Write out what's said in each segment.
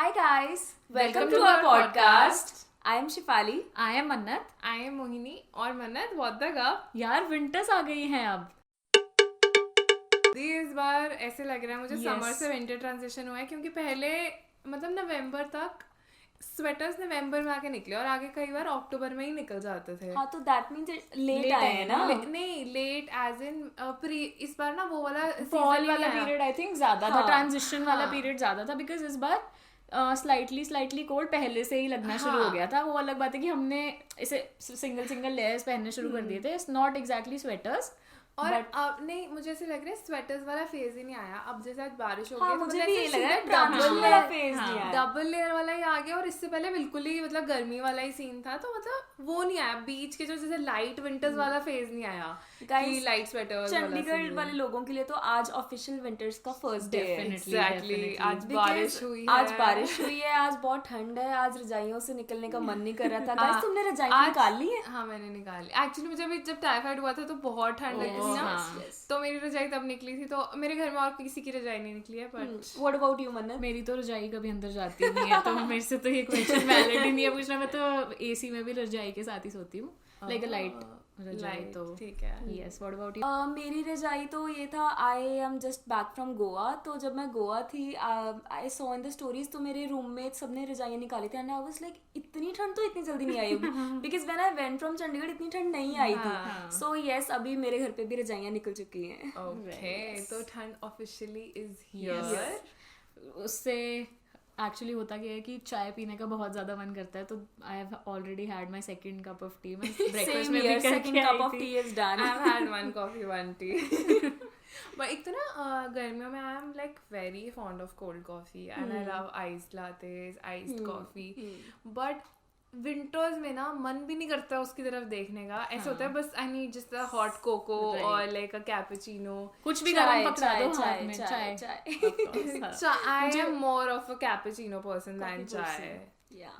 Hi guys, welcome to to our our podcast. I am Shifali. I am मन्नत. I am Mohini और मन्नत what the gap? यार winters आ गई हैं अब. इस बार ऐसे लग रहा है मुझे Yes. समर से विंटर ट्रांजिशन हुआ है क्योंकि पहले मतलब नवंबर तक स्वेटर्स नवंबर में आके निकले और आगे कई बार अक्टूबर में ही निकल जाते थे. हाँ तो that means late Late आए आए हैं ना? ना? नहीं लेट एज इन प्री इस बार ना वो वाला फॉल वाला पीरियड आई थिंक ज्यादा था, हाँ, ट्रांजिशन वाला हाँ. पीरियड ज्यादा था बिकॉज इस बार स्लाइटली कोल्ड पहले से ही लगना शुरू हो हाँ. गया था. वो अलग बात है कि हमने इसे सिंगल लेयर्स पहनने शुरू कर दिए थे. इट्स नॉट एग्जैक्टली स्वेटर्स और अब नहीं मुझे ऐसे लग रहा है स्वेटर्स वाला फेज ही नहीं आया. अब जैसे आज बारिश हो हाँ गई मुझे भी ये लग रहा है ट्रांजिशन डबल वाला फेज नहीं आया. डबल लेयर वाला ही आ गया और इससे पहले बिल्कुल ही मतलब गर्मी वाला ही सीन था तो मतलब वो नहीं आया. बीच के जो जैसे लाइट विंटर्स वाला फेज नहीं आया कि लाइट स्वेटर्स चंडीगढ़ वाले लोगों के लिए तो आज ऑफिशियल विंटर्स का फर्स्ट डे है. एग्जैक्टली आज Because बारिश हुई है. आज बारिश हुई है, आज बहुत ठंड है, आज रजाइयों से निकलने का मन नहीं कर रहा था. Guys, तुमने रजाइयाँ निकाल ली है? हाँ मैंने निकाली. एक्चुअली मुझे भी जब टाइफाइड हुआ था तो बहुत ठंड लगती थी ना. हाँ. तो मेरी रजाई तब निकली थी तो मेरे घर में और किसी की रजाई नहीं निकली है बट What about you, मन्नत? मेरी तो रजाई कभी अंदर जाती नहीं है तो मेरे से तो ये क्वेश्चन वैलिड ही नहीं है पूछना. मैं तो एसी में भी रजाई के साथ ही सोती हूँ, लाइक अ लाइट रजाई. तो ठीक है. यस. What about you? मेरी रजाई तो ये था, I am just back from Goa. तो जब मैं गोवा थी, I saw in the stories, तो मेरे रूममेट सबने रजाइयाँ निकाली थी एंड आई वाज लाइक इतनी ठंड तो इतनी जल्दी नहीं आई होगी because when I went from Chandigarh इतनी ठंड नहीं आई थी. सो यस, अभी मेरे घर पे भी रजाइयाँ निकल चुकी हैं. ओके तो ठंड ऑफिशियली इज हियर. उससे एक्चुअली होता क्या है कि चाय पीने का बहुत ज्यादा मन करता है. तो I have already had my second cup of T. मैं ब्रेकफास्ट Same में भी here, करके second cup आई of थी. tea is done. I've had one coffee, one tea. But एक तो ना गर्मियों में I am like very fond of cold coffee and I love iced lattes, iced coffee. But winters में ना मन भी नहीं करता उसकी तरफ देखने का. ऐसा होता है बस I need just a hot cocoa और लाइक अ कैपुचिनो. कुछ भी गरम पकड़ा दो हाथ में. चाय. I am more of a cappuccino person than chai.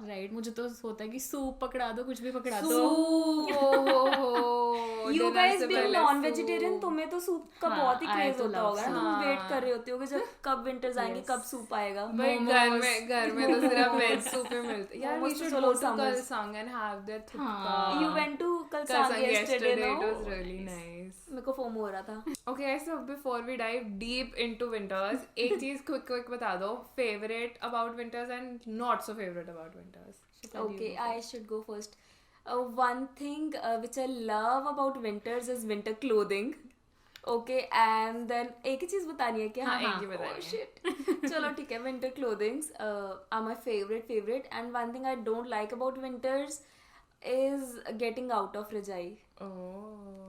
Right. मुझे तो होता है कि सूप पकड़ा दो, कुछ भी पकड़ा दो. You guys being non-vegetarian, तुम्हें तो सूप का बहुत ही I क्रेज तो होता love होगा ना. तुम वेट कर रहे होते होगे जब कब विंटर्स आएंगे, कब सूप आएगा. भाई घर में तो सिर्फ वेज सूप ही मिलते यार. We should go to Kalsang and have their thupka. You went to Kalsang Kalsang yesterday, It no? was really nice. मेरे को फोमो हो रहा था. Okay, so before we dive deep into winters, एक चीज quick बता दो. Favorite about winters and not so favorite about winters. Okay, I should go first. One thing which I love about winters is winter clothing. Okay, and then एक ही चीज बतानी है क्या? हाँ, एक ही बतानी Oh shit. चलो ठीक है. Winter clothings are my favorite. And one thing I don't like about winters is getting out of rajai. Oh.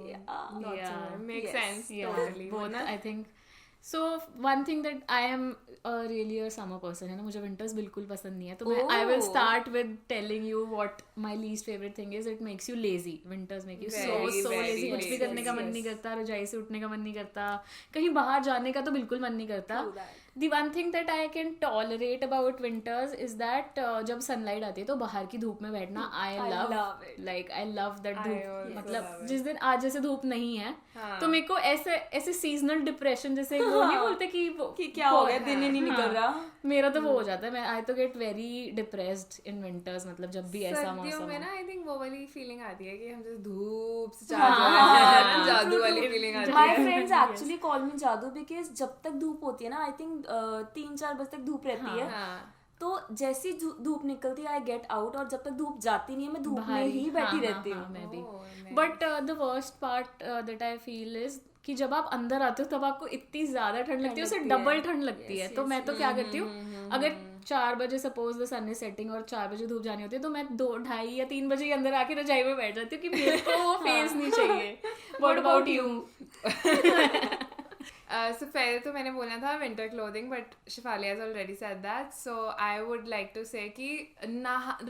Yeah. Not so bad. Makes Yes. sense. Yeah, Totally. both I think. So one thing that I am really a summer person है ना, मुझे winters बिल्कुल पसंद नहीं है. तो मैं I will start with telling you what my least favorite thing is. It makes you lazy. Winters make you so Very lazy. कुछ भी lazy. करने का मन नहीं करता, रजाई से उठने का मन नहीं करता, कहीं बाहर जाने का तो बिल्कुल मन नहीं करता. The one thing that I can tolerate about winters is that जब sunlight आती है तो बाहर की धूप में बैठना I love it. Like I love that I धूप. also मतलब love it. जिस दिन आज जैसे धूप नहीं है हाँ. तो मेरे को ऐसे सीजनल डिप्रेशन जैसे वो नहीं बोलते कि क्या हो गया, दिन ही नहीं निकल रहा. मेरा तो वो हो जाता है. मैं आई तो get very depressed in winters. मतलब जब भी ऐसा सर्दियों मौसम में हो. ना आई थिंक वो वाली फीलिंग आती है कि हम जैसे धूप से चार जादू वाली फीलिंग आती My है. friends actually call me जादू because जब तक धूप होती है ना, I think 3-4 बजे तक धूप रहती है. हाँ. तो जैसी धूप निकलती है आई गेट आउट, और जब तक धूप जाती नहीं है मैं धूप में ही बैठी रहती हूँ. मैं भी. Oh, but the worst part that I feel is कि जब आप अंदर आते हो तब आपको इतनी ज्यादा ठंड लगती है, उससे डबल ठंड लगती है. तो मैं तो क्या करती हूँ, अगर 4 बजे suppose the sun is setting और 4 बजे धूप जानी होती है तो मैं 2-2:30 या 3 बजे के अंदर आके रजाई में बैठ जाती हूँ कि मेरे को वो फेस नहीं चाहिए. What about you? So पहले तो मैंने बोला था winter clothing, but Shefali has already said that. So I would like to say कि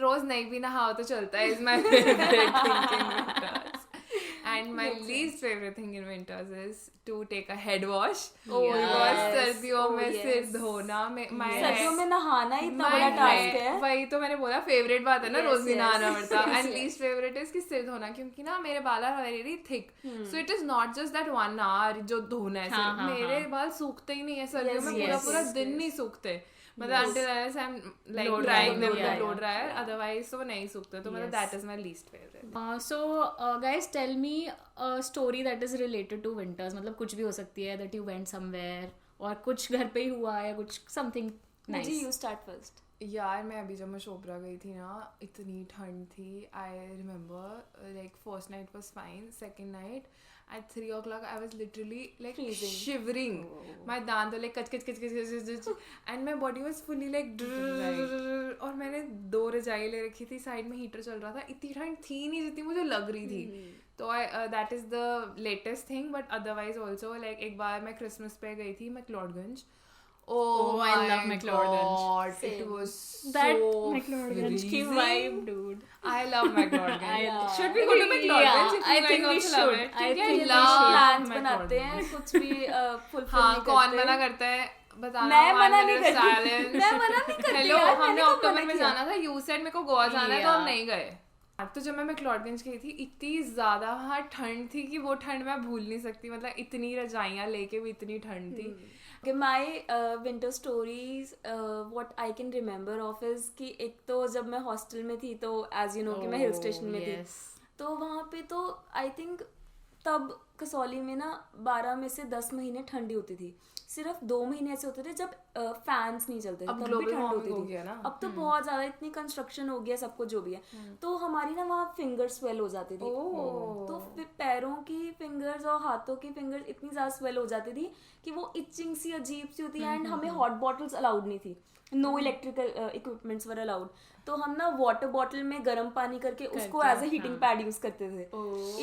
रोज नहीं भी नहाओ तो चलता है is my favorite thing in winters. And my least favorite thing in winters is to take a head wash. Because सर्दियों में सिर धोना सर्दियों में नहाना ही इतना बड़ा टास्क है. वही तो मैंने बोला फेवरेट बात है ना, रोज भी नहाना पड़ता. एंड लीस्ट फेवरेट इज कि सिर धोना, क्योंकि ना मेरे बाल are very thick, so it is not just that 1 hour जो धोना है. मेरे बाल सूखते ही नहीं है सर्दियों में, पूरा दिन नहीं सूखते. मतलब until unless I'm like Blow drying dryer, them with yeah, blow yeah. dryer, otherwise तो वो नहीं सूखते, तो मतलब that is my least favorite. So guys, tell me a story that is related to winters. मतलब कुछ भी हो सकती है, that you went somewhere और कुछ घर पे ही हुआ या कुछ something nice. Ji, you start first. यार मैं अभी जब मैं शोपरा गई थी ना, इतनी ठंड थी. I remember like first night was fine, second night at 3 o'clock I was literally like shivering. My दांत like कच कच कच कच कच and my body was fully like और मैंने 2 रजाई ले रखी थी, साइड में हीटर चल रहा था, इतनी ठंड थी नहीं जितनी मुझे लग रही थी. तो that is the latest thing. But otherwise also like एक बार मैं क्रिसमस पे गई थी McLeodganj. Oh, I love McLeodganj. God, it was That so McLeodganj की freezing. vibe, dude. I love McLeodganj. Yeah. Should we go to McLeodganj? Yeah, I think we should. I think we love should. Plans बनाते हैं, कुछ भी fulfill हाँ, नहीं कौन करते. मना करता है बताना. मैं 1 मना नहीं minute करती. silence. मैं मना नहीं करती. हेलो, यार, हमने मैंने कब अक्टूबर मना में किया? जाना था, यू सेड मेरे को गोवा जाना है तो हम Yeah. नहीं गए. तो जब मैं मैक्लोडगंज गई थी, इतनी ज़्यादा वहाँ ठंड थी कि वो ठंड मैं भूल नहीं सकती. मतलब इतनी रजाइयाँ लेके भी इतनी ठंड थी. Okay, my winter stories, what I can remember of is कि एक तो जब मैं हॉस्टल में थी तो as you know कि मैं हिल स्टेशन में थी, तो वहाँ पे तो आई थिंक तब कसौली में ना 12 में से 10 महीने ठंडी होती थी. सिर्फ 2 महीने ऐसे होते थे जब फैंस नहीं चलते थे, अब तब भी global ठंड warming होती हो थी. गया ना. अब तो बहुत ज्यादा इतनी कंस्ट्रक्शन हो गया, सब कुछ जो भी है, तो हमारी ना वहाँ फिंगर स्वेल हो जाती थी. तो फिर पैरों की फिंगर्स और हाथों की फिंगर्स इतनी ज्यादा स्वेल हो जाती थी कि वो इचिंग सी अजीब सी होती है. एंड हमें हॉट बॉटल्स अलाउड नहीं थी, no electrical equipments were allowed. तो हम ना वाटर बॉटल में गर्म पानी करके उसको as a heating pad use करते थे.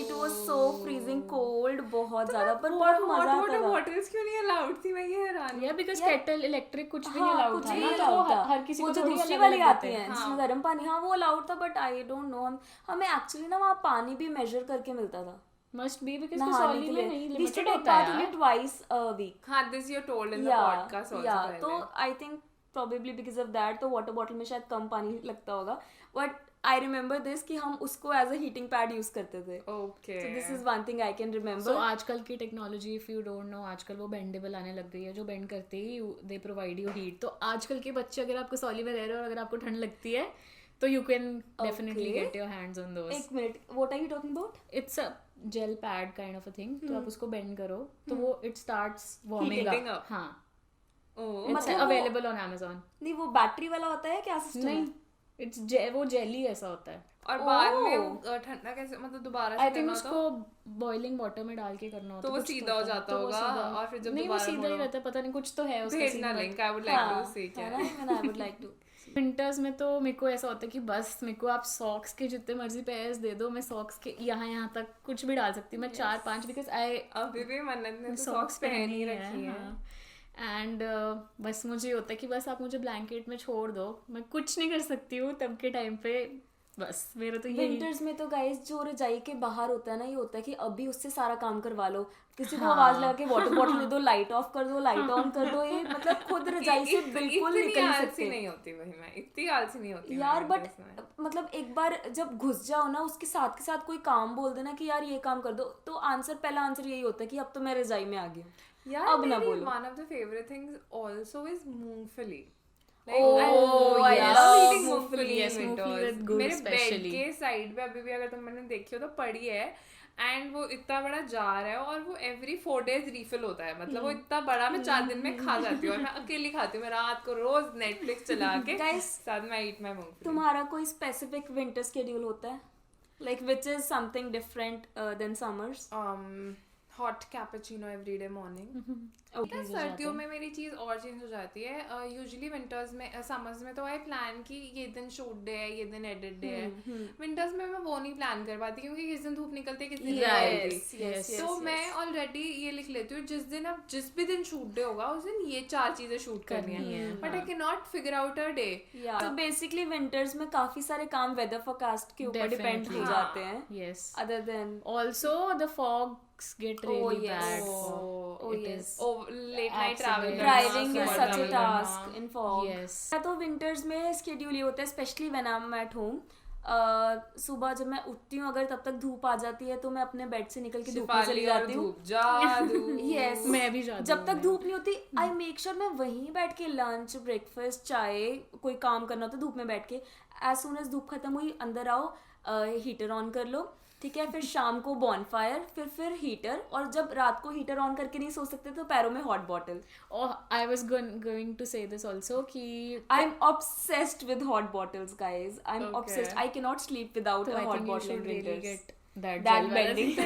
It was so freezing cold, बहुत ज्यादा, पर बहुत मजा आता था. बॉटल्स क्यों नहीं अलाउड थी? मैं ये हैरान. Yeah, because kettle, electric कुछ भी नहीं हाँ, allowed कुछ था भी ना, नहीं तो allowed था. हर किसी वो को जो थोड़ी दूसरी अलग वाली अलग आती देते हैं हैं. जिसमें गर्म पानी, हाँ वो अलाउड था. बट आई डोंट नो, हमें एक्चुअली ना वहाँ पानी भी मेजर करके मिलता था Must be because नहाने कसौली के में लिए. नहीं We limited used to take होता है bath only यार. twice a week. हाँ, this you told in the podcast also. yeah. पहले. तो I think probably because of that तो वाटर बॉटल में शायद कम पानी लगता होगा. बट आई रिमेम्बर दिस कि हम उसको as a heating pad use करते थे. Okay. So this is one thing I can remember. So आजकल की technology, if you don't know, आजकल वो बेंडेबल आने लग गई है जो बेंड करते ही दे प्रोवाइड यू हीट. तो आजकल के बच्चे, अगर आप कसौली में रह रहे हो और अगर आपको ठंड लगती है तो you can definitely get your hands on those. एक minute, what are you talking about? It's a gel pad kind of a thing. तो आप उसको बेंड करो तो वो it starts warming Heating up. up. हाँ, Oh. इट्स मतलब वो- अवेलेबल ऑन Amazon. नहीं, वो बैटरी वाला होता है क्या सिस्टम? नहीं, इट्स वो जेली ऐसा होता है. और बाद में Oh. वो ठंडा कैसे, मतलब दोबारा से आई थिंक करना उसको बॉइलिंग वाटर में डाल के करना होता तो है. वो कुछ सीधा हो जाता तो वो होगा, सीधा- और फिर जब नहीं, वो दोबारा सीधा ही मोड़ो. रहता है, पता नहीं कुछ तो है उसका भेजना scene. Link, I would like to see. है ना, and I would like to. Winters में तो मेरे को ऐसा होता है कि बस मेरे को आप सॉक्स के जितने मर्जी पेयर्स दे दो, मैं सॉक्स के यहाँ तक कुछ भी डाल सकती हूँ. मैं 4-5 बिकॉज आई अभी भी मन्नत ने तो सॉक्स सॉक्स पहन ही रखी है. एंड बस मुझे ये होता है कि बस आप मुझे ब्लैंकेट में छोड़ दो, मैं कुछ नहीं कर सकती हूँ तब के टाइम पे. बस मेरा तो यही. विंटर्स में तो गाइस जो रजाई के बाहर होता है ना, ये होता है कि अभी उससे सारा काम करवा लो. किसी को आवाज लगा के वाटर बॉटल दे दो, लाइट ऑफ कर दो, लाइट ऑन कर दो. ये मतलब खुद रजाई से बिल्कुल इतनी निकल नहीं आलसी सकते नहीं होती भाई, मैं इतनी आलसी नहीं होती यार. मैं बट winters में. मतलब एक बार जब घुस जाओ ना, उसके साथ के साथ कोई काम बोल देना कि यार ये काम कर दो, तो पहला आंसर यही होता है कि अब तो मैं रजाई में आ गई हूँ. यार अब ना मेरी बोलो. one of the favorite things also is मूंगफली. Oh, I yes. love eating मूंगफली, मूंगफली yes, in मूंगफली winters. with गुड़ मेरे बेड especially. के साइड पे अभी भी अगर तुमने देखी हो तो पड़ी है. एंड वो इतना बड़ा जार है और वो एवरी 4 days रिफिल होता है. मतलब वो इतना बड़ा, मैं 4 दिन में खा जाती हूँ. और मैं अकेली खाती हूँ. मैं रात को रोज नेटफ्लिक्स चला के Guys, साथ में ईट माय मूंगफली. तुम्हारा कोई स्पेसिफिक विंटर शेड्यूल होता है, like which is something different than summers? Hot cappuccino everyday morning. Okay. सर्दियों में मेरी चीज़ और चेंज हो जाती है. यूजुअली विंटर्स में, समर्स में तो आई प्लान कि ये दिन शूट डे है, ये दिन एडिट डे है. विंटर्स में मैं वो नहीं प्लान कर पाती क्योंकि किस दिन धूप निकलती है, किस दिन धूप निकलती है. तो मैं ऑलरेडी ये लिख लेती हूँ, जिस दिन अब जिस भी दिन शूट डे होगा उस दिन ये 4 चीजें शूट करनी है. But I can not figure out a day. तो बेसिकली विंटर्स में काफी सारे काम वेदर फोरकास्ट के ऊपर डिपेंड हो Definitely. जाते हैं. Yes. Other than Also, the fogs get really yes. bad. Oh, It yes. is late night travel. Driving is Travel such a करना. Task in fog. Yes. तो विंटर्स में schedule ये होता है, specially when I am at home. सुबह जब मैं उठती हूँ अगर तब तक धूप आ जाती है तो मैं अपने बेड से निकल के धूप में चली शिफाली और जाती हूँ. धूप जादू. यस, मैं भी जाती जब हूँ. तक धूप नहीं होती आई मेक श्योर मैं वहीं बैठ के लंच ब्रेकफास्ट चाय कोई काम करना होता है धूप में बैठ के. एज सुन एज धूप खत्म हुई अंदर आओ, हीटर ऑन कर लो, ठीक है, फिर शाम को बॉनफायर, फिर हीटर, और जब रात को हीटर ऑन करके नहीं सो सकते तो पैरों में hot bottle. I was going to say this also कि I am obsessed with hot bottles guys. I am obsessed. I can not sleep without तो a I hot think you bottle should in really winters. Get that That bending.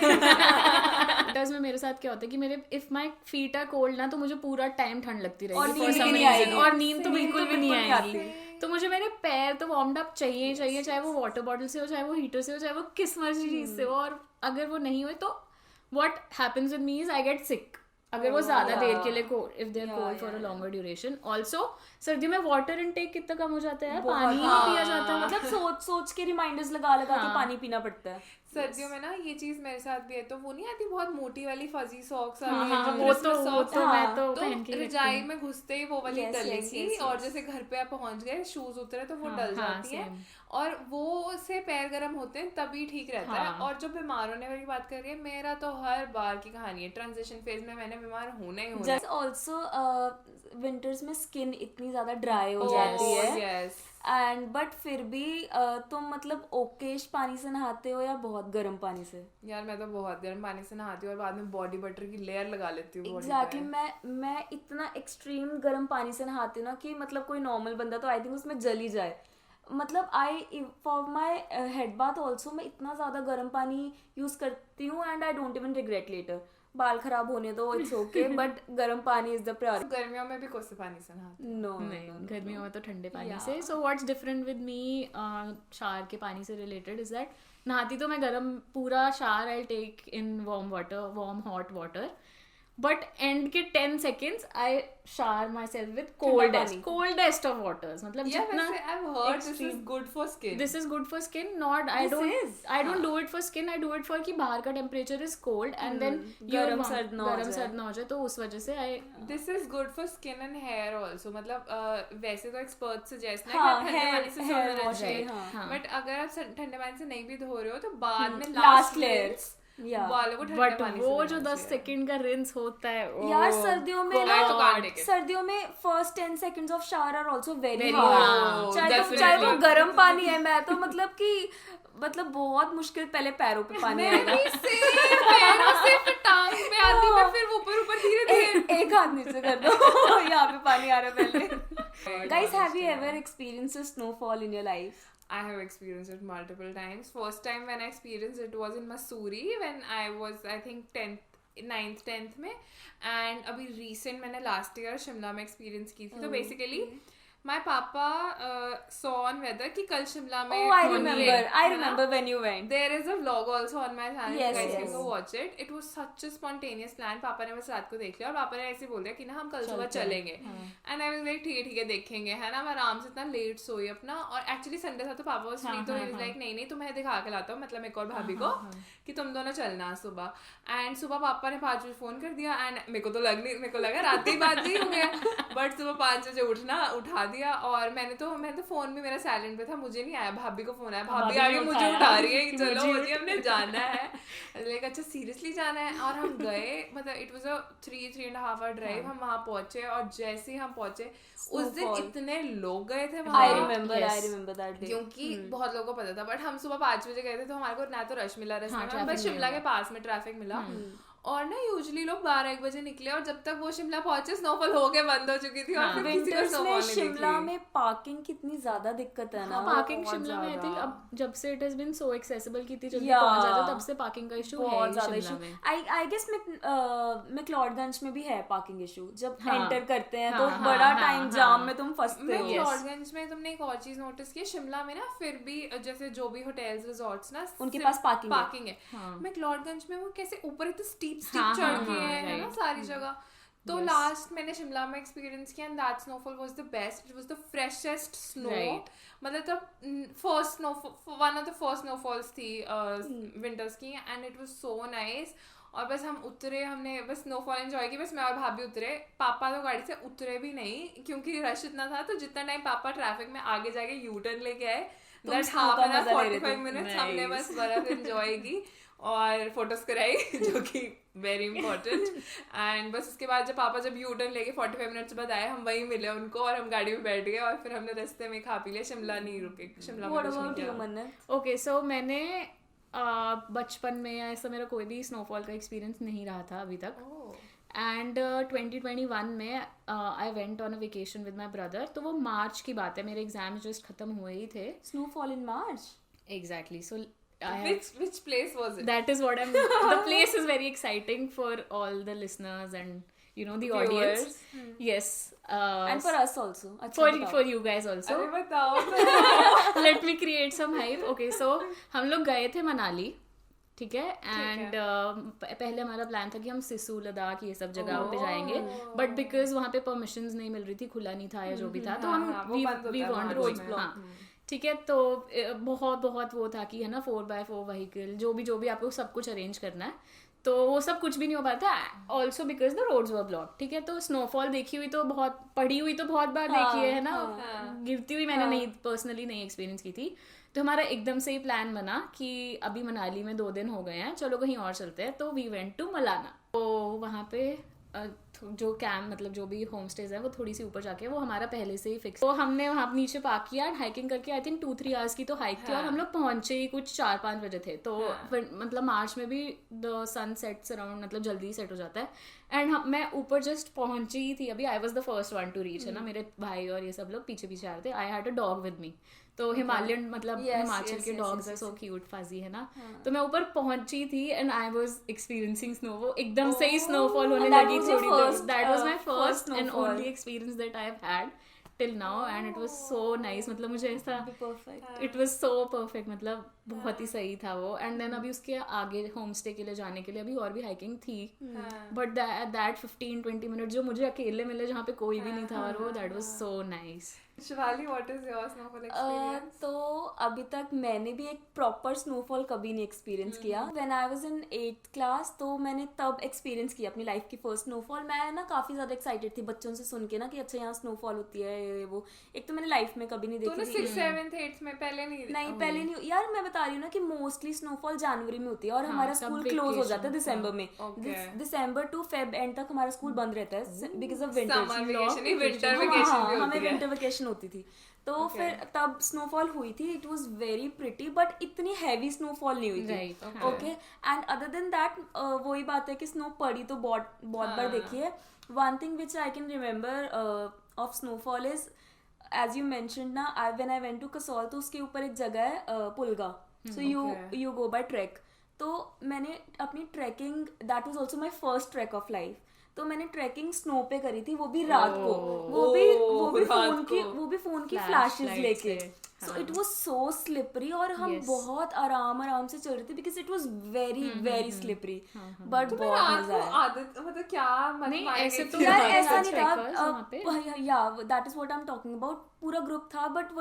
Winters में मेरे साथ क्या होता है कि मेरे if my feet are cold ना तो मुझे पूरा टाइम ठंड लगती और रहेगी नींद for some भी नहीं reason. आएगी. और नींद तो नींद बिल्कुल तो भी नहीं बिल्कुल नहीं आएगी. आती. तो मुझे मेरे पैर तो वार्म्ड अप चाहिए ही चाहिए, चाहे वो वाटर बॉटल से हो, चाहे वो हीटर से हो, चाहे वो किस मर्जी चीज से हो. और अगर वो नहीं हुए तो what happens with me is I get sick. अगर वो ज्यादा देर के लिए if they are cold for a longer duration. Also सर्दियों में वाटर इनटेक कितना कम हो जाता है यार, पानी ही नहीं पिया जाता. मतलब सोच सोच के रिमाइंडर्स लगा लगा के पानी पीना पड़ता है. सर्दियों में ना ये चीज मेरे साथ भी है. तो वो नहीं आती बहुत मोटी वाली फजी सॉक्स वो तो मैं तो पहन के रजाई में घुसते ही वो वाली Yes, डलेगी. yes, yes, और जैसे घर पे आप पहुंच गए शूज उतरे तो वो डल जाती है और वो से पैर गर्म होते हैं तभी ठीक रहता है. और जो बीमार होने वाली बात कर रही है, मेरा तो हर बार की कहानी है. ट्रांजिशन फेज में मैंने बीमार होना ही होना. जस्ट ऑल्सो विंटर्स में स्किन इतनी ज्यादा ड्राई हो जाती है. यस. एंड बट फिर भी तुम मतलब ओकेश पानी से नहाते हो या बहुत गर्म पानी से? यार मैं तो बहुत गर्म पानी से नहाती हूँ और बाद में बॉडी बटर की लेयर लगा लेती हूँ. एग्जैक्टली. मैं इतना एक्सट्रीम गर्म पानी से नहाती हूँ ना कि मतलब कोई नॉर्मल बंदा तो आई थिंक उसमें जल ही जाए. मतलब I for my head bath also मैं इतना ज़्यादा गर्म पानी यूज़ करती हूँ and I don't even regret later. बाल खराब होने दो, इट्स ओके, बट गर्म पानी इज द प्रायोरिटी. गर्मियों में भी कोसे पानी से नहाती हूँ. नो नहीं, गर्मियों में तो ठंडे पानी से. So what's different with me shower के पानी से रिलेटेड इज दैट नहाती तो मैं गर्म पूरा shower I take in warm hot water, but end के 10 seconds I shower myself with coldest of waters. मतलब जितना I've heard this is good for skin. This is good for skin. Not I don't do it for स्किन, आई डू it फॉर कि बाहर का temperature is cold and then गर्म सर्द ना हो जाए तो उस वजह से आई This is good for skin and hair also. मतलब वैसे तो एक्सपर्ट सजेस्ट हाँ, है ठंडे पानी से hair धोना wash, चाहिए, हाँ. बट अगर आप ठंडे पानी से नहीं भी धो रहे हो तो बाद में last last layer. Layers Yeah. बालों को ठंडे बट पानी से वो धोना जो 10 चाहिए. सेकंड का रिंस होता है यार सर्दियों में I तो can't take it. सर्दियों में first 10 seconds of shower are also very Very hard. hard. चाहे Definitely. वो गर्म पानी है, मैं तो मतलब कि मतलब बहुत मुश्किल पहले पैरों पे पानी आएगा. पैरों से फिर टांग पे आती है फिर ऊपर ऊपर धीरे धीरे. एक हाथ नीचे कर दो. यहाँ पे पानी आ रहा है पहले. Guys, have you ever experienced a snowfall in your life? I have experienced it multiple times. First time when I experienced it was in Mussoorie when I was I think 9th में, and अभी recent मैंने last year Shimla में experience की थी. तो basically my papa saw on weather कि कल शिमला में Oh, I remember when you went. There is a vlog also on my channel. Yes, You guys can yes. go watch it. It was such a spontaneous plan. पापा ने बस रात को देख लिया और पापा ने ऐसे बोल दिया कि ना हम कल सुबह चलेंगे. And I was like ठीक है देखेंगे, है ना. मैं आराम से इतना लेट सोई अपना, और एक्चुअली संडे था तो पापा was free, तो he was like नहीं तुम्हें दिखा के लाता हूँ, मतलब एक और भाभी को, कि तुम दोनों चलना सुबह. एंड सुबह पापा ने 5 बजे फोन कर दिया एंड मेरे को लगा रात ही बात ही हो गया, बट सुबह 5 बजे उठा दिया. और मैंने तो फोन भी मेरा साइलेंट पे था, मुझे नहीं आया. भाभी को फोन आया, भाभी आगे मुझे उठा रही है कि चलो मुझे हमने जाना है. लाइक अच्छा सीरियसली जाना है. और हम गए, मतलब it was a 3.5 hour drive. हम वहाँ पहुंचे और जैसे ही हम पहुंचे उस दिन इतने लोग गए थे वहाँ. I remember that day. क्योंकि बहुत लोगों को पता था, बट हम सुबह 5 बजे गए थे तो हमारे को ना तो रश मिला रास्ते में, बस शिमला के पास में ट्रैफिक मिला. और ना यूजुअली लोग 12-1 बजे निकले और जब तक वो शिमला पहुंचे स्नोफॉल होके बंद हो चुकी थी. और फिर किसी को विंटर्स स्नोफॉल में नहीं शिमला दिखी. में पार्किंग कितनी ज्यादा दिक्कत है ना. पार्किंग बहुत शिमला में आई थिंक ज्यादा. अब जब से it has been so accessible की थी जल्दी Yeah. पहुंच जाते तब से पार्किंग का इशू है बहुत ज्यादा शिमला इशू. में. आई गेस मैक्लोडगंज में भी है पार्किंग इशू. जब हाँ. एंटर करते हैं हाँ, तो हाँ, बड़ा हाँ, टाइम हाँ. जाम में तुम फंसते हो. मैक्लोडगंज में तुमने एक और चीज नोटिस की, शिमला में ना फिर भी जैसे जो भी होटल्स रिजॉर्ट्स ना उनके सिर्फ पास parking है. पार्किंग है. मैक्लोडगंज में वो कैसे ऊपर इतने स्टीप हाँ, चढ़ हाँ, के हाँ, है ना right. सारी जगह. तो लास्ट मैंने शिमला में एक्सपीरियंस किया and that snowfall was the best. It was the freshest snow. Right. मतलब तब first one of the first snowfalls थी विंटर्स की, and it was so nice. और बस हम उतरे, हमने बस स्नोफॉल एंजॉय की. बस मैं और भाभी उतरे, पापा तो गाड़ी से उतरे भी नहीं क्योंकि रश इतना था. तो जितना टाइम पापा ट्रैफिक में आगे जाके यू टर्न लेके आए, तुम that snow half का an hour मजा ले रहे 45 थे। minutes हमने बस बर्फ enjoy की और फोटोज कराई जो कि वेरी इंपॉर्टेंट एंड बस उसके बाद जब यू टर्न लेके 45 मिनट्स बाद आए हम वहीं मिले उनको और हम गाड़ी में बैठ गए और फिर हमने रास्ते में खा पी लिया शिमला नहीं रुके शिमला में What कुछ नहीं about you, किया मन्नत? ओके सो मैंने बचपन में या ऐसा मेरा कोई भी स्नोफॉल का एक्सपीरियंस नहीं रहा था अभी तक एंड 2021 में I went on a vacation with my brother तो वो मार्च की बात है मेरे एग्जाम जस्ट खत्म हुए ही थे Snowfall in March? Exactly so which place was it that is what I'm the place is very exciting for all the listeners and you know the audience yes And for us also. अच्छा for बताओ। for you guys also अरे बताओ let me create some hype okay so हम लोग गए थे मनाली ठीक है एंड पहले हमारा प्लान था कि हम सिसु लद्दाख ये सब जगहों पे जाएंगे बट बिकॉज वहाँ पे परमिशंस नहीं मिल रही थी खुला नहीं था या जो भी था तो हम हाँ, वो बंद वी होता है वांट मार्च रोड में। हाँ ठीक है तो बहुत वो था कि है ना 4x4 व्हीकल जो भी आपको सब कुछ अरेंज करना है तो वो सब कुछ भी नहीं हो पाता also because the roads were block ठीक है तो स्नोफॉल देखी हुई तो बहुत पढ़ी हुई तो बहुत बार देखी है ना गिरती हुई मैंने नहीं पर्सनली नहीं एक्सपीरियंस की थी तो हमारा एकदम से ही प्लान बना कि अभी मनाली में 2 दिन हो गए हैं चलो कहीं और चलते हैं तो वी वेंट टू मलाना तो वहाँ पे जो कैंप मतलब जो भी होम स्टेज है वो थोड़ी सी ऊपर जाके वो हमारा पहले से ही फिक्स तो हमने वहाँ नीचे पार्क किया हाइकिंग करके आई थिंक 2-3 आवर्स की तो हाइक थी और हम लोग पहुंचे ही कुछ 4-5 बजे थे तो फिर मतलब मार्च में भी द सन सेट्स अराउंड मतलब जल्दी सेट हो जाता है एंड मैं ऊपर जस्ट पहुंची ही थी अभी I was the first one two reach है ना मेरे भाई और ये सब लोग पीछे पीछे आ रहे थे I had a dog with me तो हिमालयन मतलब हिमाचल के डॉग्स है सो क्यूट फाजी है ना तो मैं ऊपर पहुंची थी and I was experiencing snow वो एकदम से ही स्नोफॉल होने that लगी was your थोड़ी first, that was my first first and snowfall. Only experience that I have had till now and it was so nice मतलब मुझे ऐसा Perfect. It was so perfect मतलब बहुत ही सही था वो एंड देन अभी उसके आगे होम स्टे के लिए जाने के लिए अभी और भी हाइकिंग थी बट दैट 15-20 मिनट जो मुझे अकेले मिले जहाँ पे कोई भी नहीं था और वो that was so nice Shivali what is your snowfall experience तो अभी तक मैंने भी एक प्रॉपर स्नोफॉल कभी नहीं एक्सपीरियंस किया when I was in 8th class तो मैंने तब एक्सपीरियंस किया अपनी लाइफ की फर्स्ट स्नोफॉल मैं ना काफी ज्यादा एक्साइटेड थी बच्चों से सुन के ना कि अच्छा यहाँ स्नोफॉल होती है ये वो एक तो मैंने लाइफ में कभी नहीं तूने देखी थी 6th 7th 8th में पहले नहीं पहले नहीं यार मैं बता रही हूँ ना कि मोस्टली स्नोफॉल जनवरी में होती है और हमारा तब स्कूल क्लोज हो जाता है vacation, दिसंबर में Okay. दिसंबर टू फेब एंड तक हमारा स्कूल बंद रहता है बिकॉज ऑफ समर वेकेशन नहीं विंटर हाँ, वेकेशन भी हमें होती है विंटर वेकेशन होती थी तो फिर तब स्नोफॉल हुई थी it was very pretty but इतनी हैवी स्नोफॉल नहीं हुई थी Right, okay and other than that वही बात है कि स्नो पड़ी तो बहुत बार देखी है one thing which I can remember of snowfall is as you mentioned ना when I went to Kasol तो उसके ऊपर एक जगह है Pulga so you go by trek तो मैंने अपनी trekking that was also my first trek of life तो मैंने ट्रैकिंग स्नो पे करी थी वो भी रात को वो भी फोन की फ्लैशेस लेके so it was so slippery और हम बहुत आराम से चल रहे थे because it was very very slippery but तुम्हें बहुत रात मजा को आया आदत मतलब क्या नहीं, मतलब ऐसे तो यार बहुत ऐसा सारे नहीं trackers वहाँ पे। था या that is what I am talking about पूरा ग्रुप था बट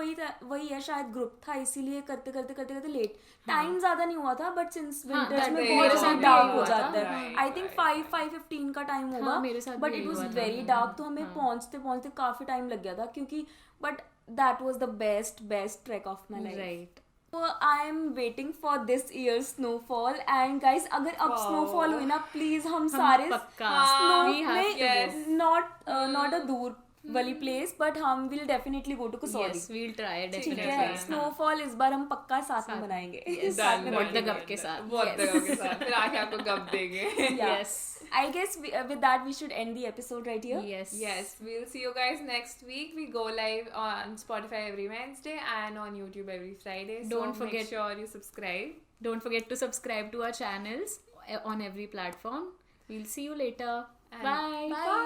वही है शायद ग्रुप था इसीलिए करते लेट टाइम ज्यादा नहीं हुआ था बट सिंस विंटर्स that में day बहुत मेरे साथ ज्यादा भी डार्क यही हो हुआ जाता था, है right, आई थिंक 5:15 का टाइम होगा मेरे साथ बट भी इट यही वाज हुआ था। वेरी डार्क तो हमें पहुंचते काफी टाइम लग गया था क्योंकि but that was the best track of my life right So I am waiting for this year's snowfall and guys अगर अब snowfall हुई ना please हम सारे पक्का snow we have to yes. go. not a दूर वाली place but हम will definitely go to Kasauli yes we'll try ठीक है definitely स्नोफॉल इस बार हम पक्का साथ में बनाएंगे साथ में बहुत गप के साथ बहुत दगप के साथ फिर आके आपको गप देंगे yes I guess with that we should end the episode right here Yes, we'll see you guys next week. We go live on Spotify every Wednesday and on YouTube every Friday. So Don't forget- make sure you subscribe. don't forget to subscribe to our channels on every platform we'll see you later And bye Bye.